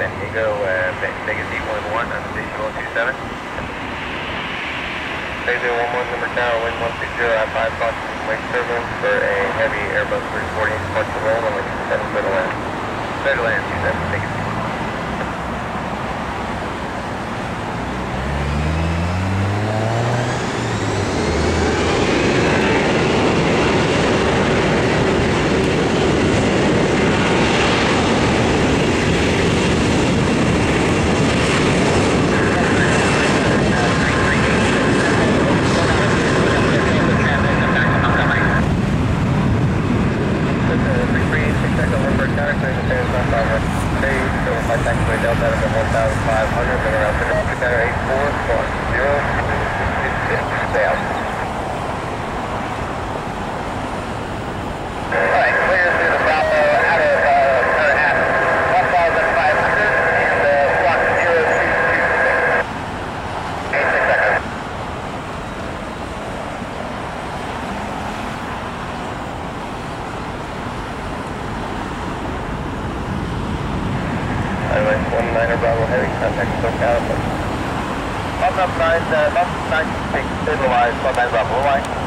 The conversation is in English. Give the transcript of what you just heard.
San Diego, Vegas 811 on station 127. Station 11 number tower, wind 160 at 5 o'clock, wing turbulence for a heavy Airbus 340 departure roll on 27 clear to land. Clear to land 27, Vegas. Bravo heavy contact SoCal. Up 9, 6, stabilized, 19 Bravo, line.